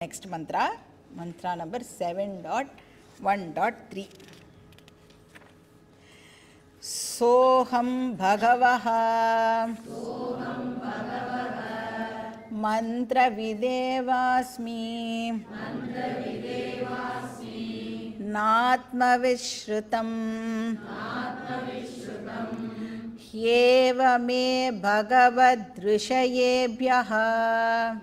Next mantra number 7.1.3. Soham Bhagavaha Mantra Videvasmi Natma Vishrutam Hyeva me Bhagavad Drishayebhyaha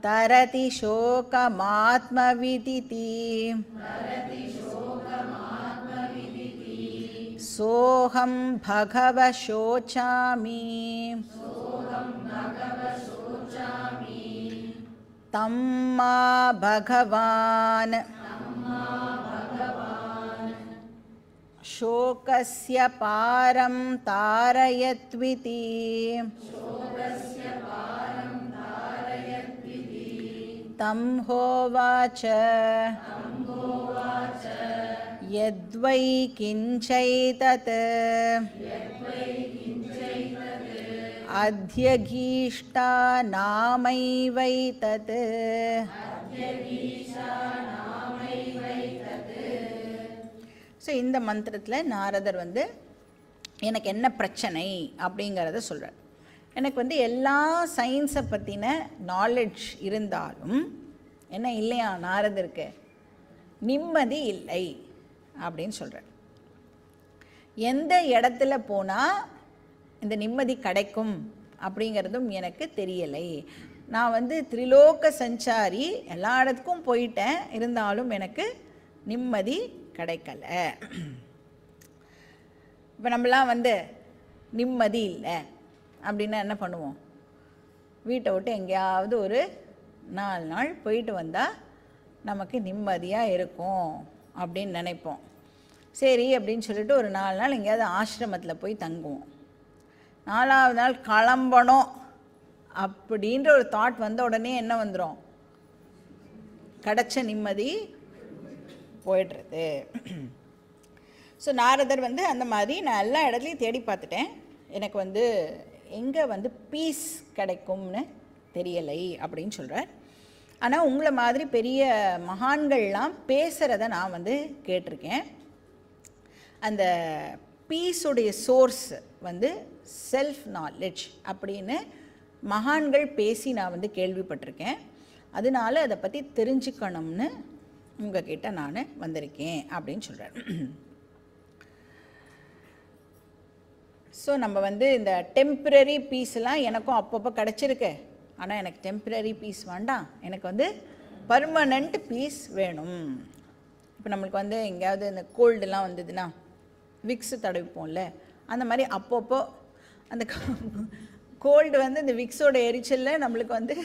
Tarati Shokamatma Viditi Soham Bhagava Shochami Tamma Bhagavan Shokasya Param Tarayatviti Tam hovacha Yadvai kinchaitat Adhyagishta namaivaitat So இந்த மந்திரத்தில் நாரதர் எனக்கு என்ன பிரச்சனை அப்படிங்கிறத சொல்கிறார். எனக்கு எல்லா சயின்ஸை பற்றின நாலெட்ஜ் இருந்தாலும் என்ன இல்லையா நாரதருக்கு நிம்மதி இல்லை அப்படின்னு சொல்கிறார். எந்த இடத்துல போனால் இந்த நிம்மதி கிடைக்கும் அப்படிங்கிறதும் எனக்கு தெரியலை. நான் திரிலோக சஞ்சாரி, எல்லா இடத்துக்கும் போயிட்டேன், இருந்தாலும் எனக்கு நிம்மதி கிடைக்கல. இப்போ நம்மளாம் நிம்மதி இல்லை அப்படின்னா என்ன பண்ணுவோம்? வீட்டை விட்டு எங்கேயாவது ஒரு 4 நாள் போயிட்டு வந்தால் நமக்கு நிம்மதியாக இருக்கும் அப்படின்னு நினைப்போம். சரி அப்படின்னு சொல்லிட்டு ஒரு 4 நாள் எங்கேயாவது ஆசிரமத்தில் போய் தங்குவோம். 4ஆவது நாள் கிளம்பணும் அப்படின்ற ஒரு தாட் வந்த உடனே என்ன வந்துடும்? கிடைச்ச நிம்மதி போய்டுறது. ஸோ நாரதர் அந்த மாதிரி நான் எல்லா இடத்துலையும் தேடி பார்த்துட்டேன், எனக்கு எங்கே பீஸ் கிடைக்கும்னு தெரியலை அப்படின்னு சொல்கிறார். ஆனால் உங்களை மாதிரி பெரிய மகான்கள்லாம் பேசுகிறத நான் கேட்டிருக்கேன். அந்த பீஸுடைய சோர்ஸ் செல்ஃப் நாலேஜ் அப்படின்னு மகான்கள் பேசி நான் கேள்விப்பட்டிருக்கேன். அதனால அதை பற்றி தெரிஞ்சுக்கணும்னு உங்ககிட்ட நான் வந்திருக்கேன் அப்படின்னு சொல்கிறார். ஸோ நம்ம இந்த டெம்ப்ரரி பீஸ்லாம் எனக்கும் அப்பப்போ கிடச்சிருக்கு. ஆனால் எனக்கு டெம்ப்ரரி பீஸ் வேண்டாம், எனக்கு பர்மனண்ட் பீஸ் வேணும். இப்போ நம்மளுக்கு எங்கேயாவது இந்த கோல்டுலாம் வந்ததுன்னா விக்ஸு தடவிப்போம்ல, அந்த மாதிரி அப்பப்போ அந்த கோல்டு இந்த விக்ஸோட எரிச்சலில் நம்மளுக்கு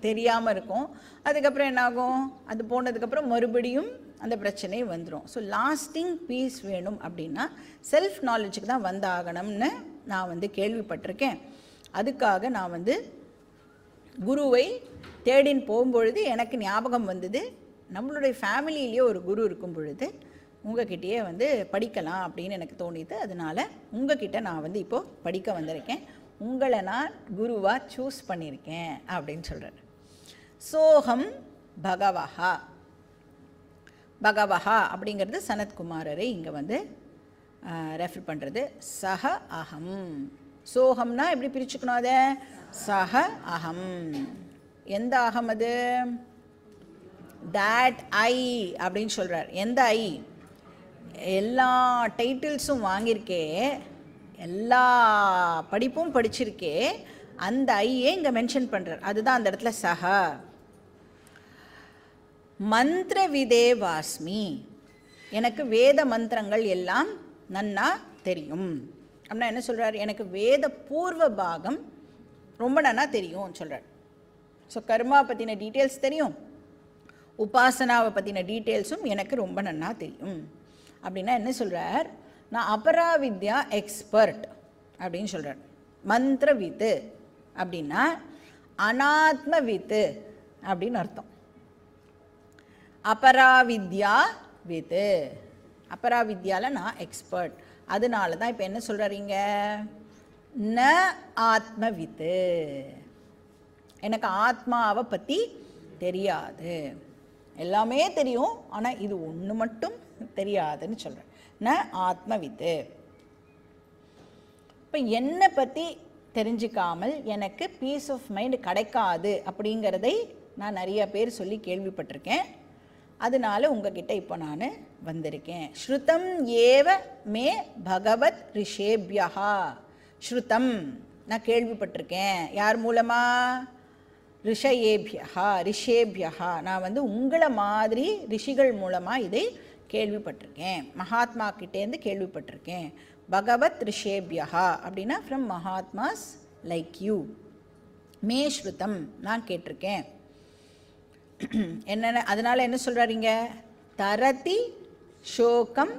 தெரியாமல் இருக்கும். அதுக்கப்புறம் என்னாகும்? அது போனதுக்கப்புறம் மறுபடியும் அந்த பிரச்சனை வந்துடும். ஸோ லாஸ்டிங் பீஸ் வேணும் அப்படின்னா செல்ஃப் நாலேஜுக்கு தான் வந்தாகணும்னு நான் கேள்விப்பட்டிருக்கேன். அதுக்காக நான் குருவை தேடின்னு போகும்பொழுது எனக்கு ஞாபகம் வந்தது, நம்மளுடைய ஃபேமிலியிலேயே ஒரு குரு இருக்கும் பொழுது உங்ககிட்டயே படிக்கலாம் அப்படின்னு எனக்கு தோணிது. அதனால் உங்ககிட்ட நான் இப்போது படிக்க வந்திருக்கேன். உங்களை நான் குருவாக சூஸ் பண்ணியிருக்கேன் அப்படின்னு சொல்கிறார். சோகம் பகவஹா. பகவஹா அப்படிங்கிறது சனத்குமாரரை இங்கே ரெஃபர் பண்ணுறது. சஹ அகம். சோகம்னா எப்படி பிரிச்சுக்கணும்? அதை சஹ அகம். எந்த அகம் அது? தட் ஐ அப்படின்னு சொல்கிறார். எந்த ஐ? எல்லா டைட்டில்ஸும் வாங்கியிருக்கே, எல்லா படிப்பும் படிச்சிருக்கே, அந்த ஐயே இங்கே மென்ஷன் பண்ணுறார். அதுதான் அந்த இடத்துல சஹ. மந்திர விதேவாஸ்மி. எனக்கு வேத மந்திரங்கள் எல்லாம் நன்னா தெரியும் அப்படின்னா என்ன சொல்கிறார்? எனக்கு வேத பூர்வ பாகம் ரொம்ப நன்னா தெரியும் சொல்கிறார். ஸோ கர்மா பற்றின டீட்டெயில்ஸ் தெரியும், உபாசனாவை பற்றின டீட்டெயில்ஸும் எனக்கு ரொம்ப நன்னா தெரியும். அப்படின்னா என்ன சொல்கிறார்? நான் அபராவித்யா எக்ஸ்பர்ட் அப்படின்னு சொல்கிறார். மந்திர வித்து அப்படின்னா அனாத்ம வித்து அப்படின்னு அர்த்தம். அபராவித்யா வித்து, அபராவித்யாவில் நான் எக்ஸ்பர்ட். அதனால தான் இப்போ என்ன சொல்கிறீங்க? ந ஆத்மவித், எனக்கு ஆத்மாவை பற்றி தெரியாது. எல்லாமே தெரியும், ஆனால் இது ஒன்று மட்டும் தெரியாதுன்னு சொல்கிறேன். ந ஆத்மவித். இப்போ என்னை பற்றி தெரிஞ்சிக்காமல் எனக்கு பீஸ் ஆஃப் மைண்ட் கிடைக்காது அப்படிங்கிறதை நான் நிறைய பேர் சொல்லி கேள்விப்பட்டிருக்கேன். அதனால உங்ககிட்ட இப்போ நான் வந்திருக்கேன். ஸ்ருதம் ஏவ மே பகவத் ரிஷேபியா. ஸ்ருதம் நான் கேள்விப்பட்டிருக்கேன். யார் மூலமா? ரிஷயேபியா, ரிஷேபியா. நான் உங்களை மாதிரி ரிஷிகள் மூலமாக இதை கேள்விப்பட்டிருக்கேன். மகாத்மா கிட்டேருந்து கேள்விப்பட்டிருக்கேன். பகவத் ரிஷேபியா அப்படின்னா ஃப்ரம் மகாத்மாஸ் லைக் யூ. மே ஸ்ருதம் நான் கேட்டிருக்கேன். என்னென்ன அதனால் என்ன சொல்கிறாருங்க? தரதி சோகம்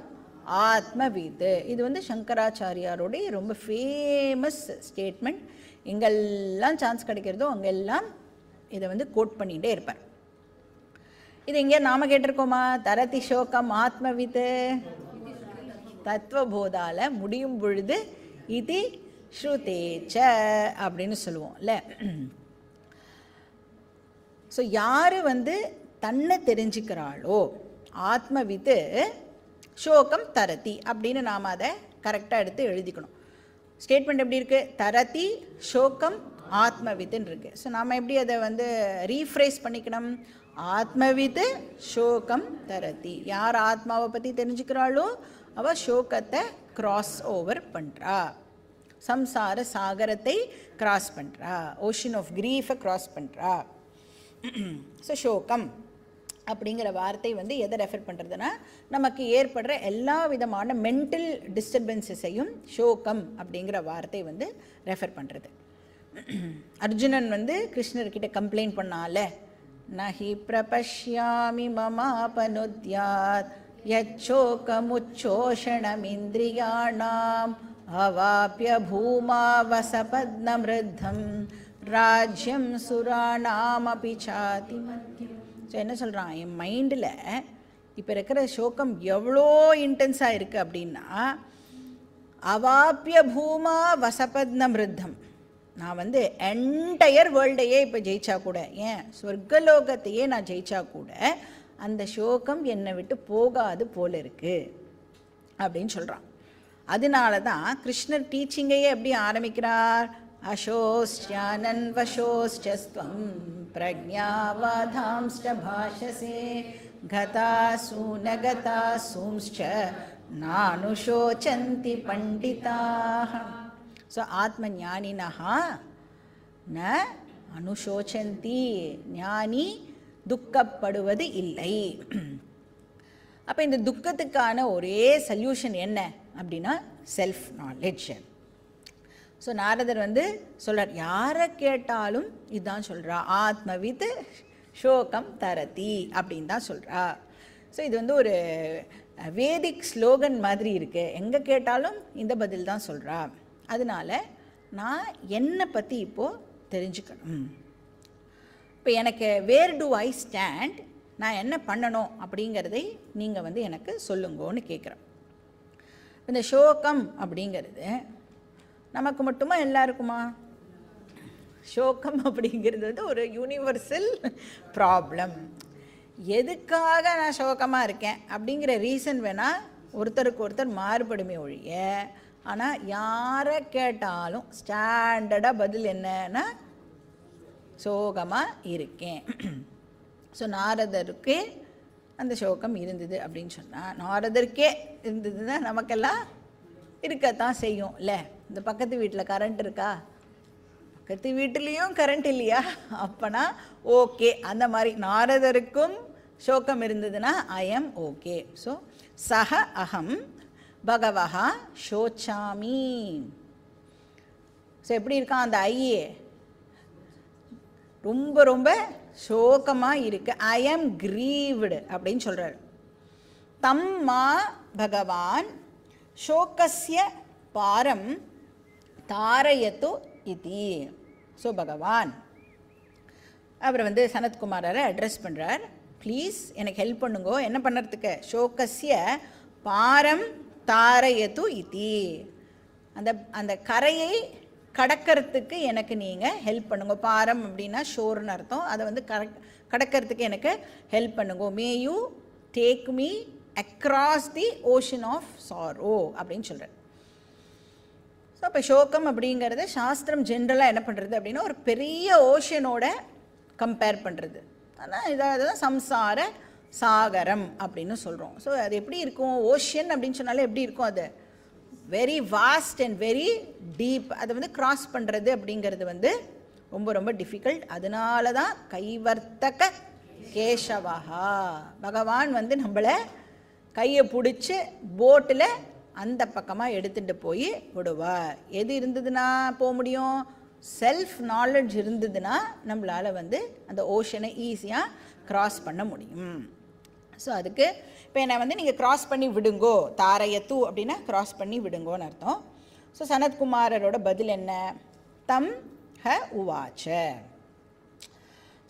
ஆத்மவித். இது சங்கராச்சாரியாரோடைய ரொம்ப ஃபேமஸ் ஸ்டேட்மெண்ட். எங்கெல்லாம் சான்ஸ் கிடைக்கிறதோ அங்கெல்லாம் இதை கோட் பண்ணிகிட்டே இருப்பார். இது எங்கேயா நாம் கேட்டிருக்கோமா? தரதி சோகம் ஆத்மவித் தத்துவபோதால முடியும் பொழுது இது ஸ்ருதேச்ச அப்படின்னு சொல்லுவோம்ல. ஸோ யார் தன்னை தெரிஞ்சுக்கிறாளோ ஆத்மவித் சோகம் தரதி அப்படின்னு நாம் அதை கரெக்டாக எடுத்து எழுதிக்கணும். ஸ்டேட்மெண்ட் எப்படி இருக்குது? தரதி சோகம் ஆத்மவித்துன்னு இருக்குது. ஸோ நாம் எப்படி அதை ரீஃப்ரேஸ் பண்ணிக்கணும்? ஆத்மவித் சோகம் தரதி. யார் ஆத்மாவை பற்றி தெரிஞ்சுக்கிறாளோ அவள் சோகத்தை கிராஸ் ஓவர் பண்ணுறா, சம்சார சாகரத்தை கிராஸ் பண்ணுறா, ஓஷன் ஆஃப் கிரீஃபை கிராஸ் பண்ணுறா. ஸோ சோகம் அப்படிங்கிற வார்த்தை எதை ரெஃபர் பண்ணுறதுன்னா, நமக்கு ஏற்படுற எல்லா விதமான மென்டல் டிஸ்டர்பன்ஸஸையும் சோகம் அப்படிங்கிற வார்த்தை ரெஃபர் பண்ணுறது. அர்ஜுனன் கிருஷ்ணர்கிட்ட கம்ப்ளைண்ட் பண்ணால, நஹி பிரபஷ்யாமி மமாபனுத்யாத் யச்சோகமுச்சோஷணமிந்திரியாணாம் அவாப்ய பூமா வசபத்னமிருத்தம் ராஜ்யம் சுராணாமபி சாதி மத்தியம். ஸோ என்ன சொல்கிறான்? என் மைண்டில் இப்போ இருக்கிற சோகம் எவ்வளோ இன்டென்ஸாக இருக்குது அப்படின்னா, அவாப்பிய பூமா வசபத்னமிருத்தம். நான் என்டையர் வேர்ல்டையே இப்போ ஜெயிச்சா கூட, ஏன் சொர்க்கலோகத்தையே நான் ஜெயிச்சா கூட அந்த சோகம் என்னை விட்டு போகாது போல இருக்கு அப்படின்னு சொல்கிறான். அதனால தான் கிருஷ்ணர் டீச்சிங்கையே எப்படி ஆரம்பிக்கிறார்? அசோஸ்யானன் வசோஸ்சஸ்வம் பிரக்ஞாவாதாம்ஸ்ட பாஷசே கதாசூனகதாசூம்ஸ்ச நானுஷோச்சந்தி பண்டிதாக. ஸோ ஆத்ம ஞானினஹ ந அனுஷோச்சந்தி. ஞானி துக்கப்படுவது இல்லை. அப்போ இந்த துக்கத்துக்கான ஒரே சொல்யூஷன் என்ன அப்படின்னா செல்ஃப் நாலேஜ். ஸோ நாரதர் சொல்கிறார், யாரை கேட்டாலும் இதுதான் சொல்கிறா, ஆத்மவித் சோகம் தரதி அப்படின்னு தான் சொல்கிறா. ஸோ இது ஒரு வேதிக் ஸ்லோகன் மாதிரி இருக்குது. எங்கே கேட்டாலும் இந்த பதில் தான் சொல்கிறா. அதனால நான் என்னை பற்றி இப்போது தெரிஞ்சுக்கணும். இப்போ எனக்கு வேர் டு ஐ ஸ்டாண்ட், நான் என்ன பண்ணணும் அப்படிங்கிறதை நீங்கள் எனக்கு சொல்லுங்கன்னு கேட்குறேன். இந்த சோகம் அப்படிங்கிறது நமக்கு மட்டுமா எல்லாருக்குமா? சோகம் அப்படிங்கிறது ஒரு யூனிவர்சல் ப்ராப்ளம். எதுக்காக நான் சோகமாக இருக்கேன் அப்படிங்கிற ரீசன் வேணால் ஒருத்தருக்கு ஒருத்தர் மாறுபடுமே ஒழிய, ஆனால் யாரை கேட்டாலும் ஸ்டாண்டர்டாக பதில் என்னன்னா சோகமாக இருக்கேன். ஸோ நாரதருக்கே அந்த சோகம் இருந்தது அப்படின்னு சொன்னால், நாரதருக்கே இருந்ததுன்னா நமக்கெல்லாம் இருக்கத்தான் செய்யும் இல்லை? இந்த பக்கத்து வீட்டில் கரண்ட் இருக்கா? பக்கத்து வீட்டிலையும் கரண்ட் இல்லையா? அப்போனா ஓகே. அந்த மாதிரி நாரதருக்கும் சோகம் இருந்ததுன்னா ஐ எம் ஓகே. ஸோ சஹ அகம் பகவஹா சோச்சாமி. ஸோ எப்படி இருக்கான் அந்த ஐயே? ரொம்ப ரொம்ப சோகமாக இருக்கு. ஐ எம் கிரீவ்டு அப்படின்னு சொல்கிறார். தம்மா பகவான் சோகஸ்ய பாரம் தாரயத்து இதி. ஸோ பகவான் அவர் சனத்குமாரரை அட்ரஸ் பண்ணுறார். ப்ளீஸ் எனக்கு ஹெல்ப் பண்ணுங்கோ. என்ன பண்ணுறதுக்கு? சோகஸ்ய பாரம் தாரயத்து இதி. அந்த கரையை கடக்கிறதுக்கு எனக்கு நீங்கள் ஹெல்ப் பண்ணுங்க. பாரம் அப்படின்னா ஷோர்னு அர்த்தம். அதை வந்து கடக்கிறதுக்கு எனக்கு ஹெல்ப் பண்ணுங்க. May you take me across the ocean of sorrow அப்படின்னு சொல்கிறேன். ஸோ இப்போ சோகம் அப்படிங்கிறது சாஸ்திரம் ஜென்ரலாக என்ன பண்ணுறது அப்படின்னா ஒரு பெரிய ஓஷனோட கம்பேர் பண்ணுறது. ஆனால் இதாவது சம்சார சாகரம் அப்படின்னு சொல்கிறோம். ஸோ அது எப்படி இருக்கும், ஓஷன் அப்படின்னு சொன்னாலே எப்படி இருக்கும், அது very vast and very deep. அதை வந்து கிராஸ் பண்ணுறது அப்படிங்கிறது வந்து ரொம்ப ரொம்ப டிஃபிகல்ட். அதனால தான் கைவர்த்தக கேசவஹா, பகவான் வந்து நம்மளை கையை பிடிச்சி போட்டில் அந்த பக்கமாக எடுத்துகிட்டு போய் விடுவார். எது இருந்ததுன்னா போக முடியும், செல்ஃப் நாலேஜ் இருந்ததுன்னா நம்மளால் வந்து அந்த ஓஷனை ஈஸியாக க்ராஸ் பண்ண முடியும். ஸோ அதுக்கு இப்போ என்னை வந்து நீங்கள் க்ராஸ் பண்ணி விடுங்கோ, தாரையத்து அப்படின்னா க்ராஸ் பண்ணி விடுங்கோன்னு அர்த்தம். ஸோ சனத்குமாரரோட பதில் என்ன, தம் ஹ உவாச்ச.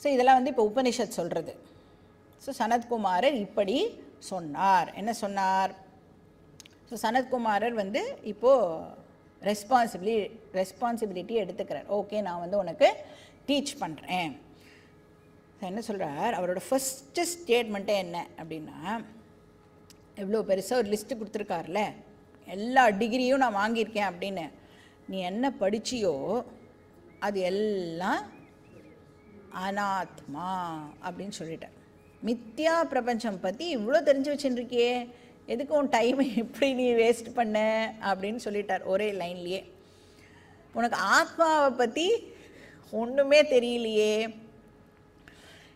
ஸோ இதெல்லாம் வந்து இப்போ உபனிஷத் சொல்கிறது. ஸோ சனத்குமாரர் இப்படி சொன்னார். என்ன சொன்னார்? ஸோ சனத்குமாரர் வந்து இப்போது ரெஸ்பான்சிபிலிட்டி எடுத்துக்கிறார். ஓகே, நான் வந்து உனக்கு டீச் பண்ணுறேன். என்ன சொல்கிறார், அவரோட ஃபஸ்ட்டு ஸ்டேட்மெண்ட்டே என்ன அப்படின்னா, எவ்வளோ பெருசாக ஒரு லிஸ்ட்டு கொடுத்துருக்கார்ல, எல்லா டிகிரியும் நான் வாங்கியிருக்கேன் அப்படின்னு. நீ என்ன படிச்சியோ அது எல்லாம் அனாத்மா அப்படின்னு சொல்லிட்டார். மித்யா பிரபஞ்சம் பற்றி இவ்வளோ தெரிஞ்சு வச்சுருக்கியே, எதுக்கு உன் டைமை எப்படி நீ வேஸ்ட் பண்ண அப்படின்னு சொல்லிட்டார் ஒரே லைன்லேயே. உனக்கு ஆத்மாவை பற்றி ஒன்றுமே தெரியலையே.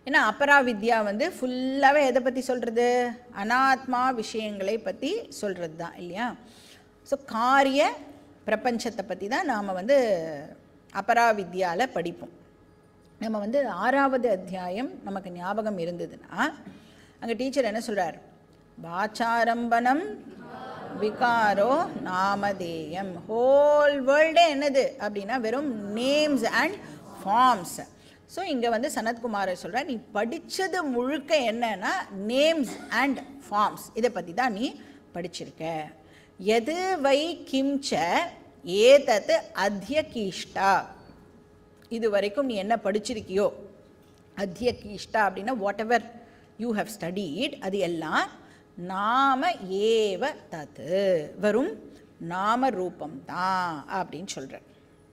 ஏன்னா அபராவித்யா வந்து ஃபுல்லாகவே எதை பற்றி சொல்கிறது, அனாத்மா விஷயங்களை பற்றி சொல்கிறது தான் இல்லையா. ஸோ காரிய பிரபஞ்சத்தை பற்றி தான் நாம் வந்து அபராவித்யாவில் படிப்போம். நம்ம வந்து 6வது அத்தியாயம் நமக்கு ஞாபகம் இருந்ததுன்னா அங்கே டீச்சர் என்ன சொல்கிறார், வாச்சாரம்பனம் விகாரோ நாமதேயம். ஹோல் வேர்ல்டே என்னது அப்படின்னா வெறும் நேம்ஸ் அண்ட் ஃபார்ம்ஸ். ஸோ இங்கே வந்து சனத்குமாரர் சொல்கிறார், நீ படித்தது முழுக்க என்னன்னா நேம்ஸ் அண்ட் ஃபார்ம்ஸ், இதை பற்றி தான் நீ படிச்சிருக்க. எது வை கிம்ச ஏதத் அத்தியகீஷ்டா, இது வரைக்கும் நீ என்ன படிச்சிருக்கியோ, அத்தியகீஷ்டா அப்படின்னா whatever you have studied, அது எல்லாம் நாம ஏவ தத்து, வரும் நாம ரூபம் தான் அப்படின்னு சொல்கிறேன்.